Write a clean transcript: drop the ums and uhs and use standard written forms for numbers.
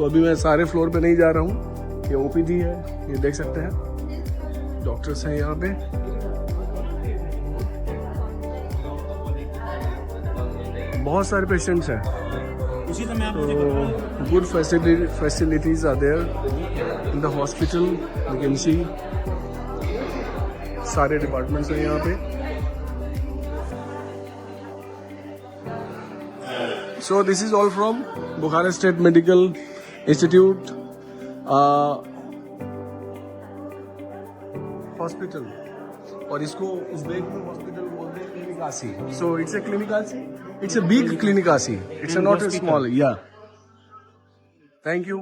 तो अभी मैं सारे फ्लोर पे नहीं जा रहा हूँ। ये ओपीडी है, ये देख सकते हैं, डॉक्टर्स हैं यहाँ पे। बहुत सारे पेशेंट्स हैं, तो good facilities are there in the hospital. You can see सारे डिपार्टमेंट्स हैं यहाँ पे। So this is all from Bukhara State Medical Institute hospital, और इसको उज़्बेक में हॉस्पिटल बोलते हैं, क्लिनिक आसी। सो इट्स ए क्लिनिक आसी, इट्स ए बिग क्लिनिक आसी, इट्स नॉट ए स्मॉल। या थैंक यू।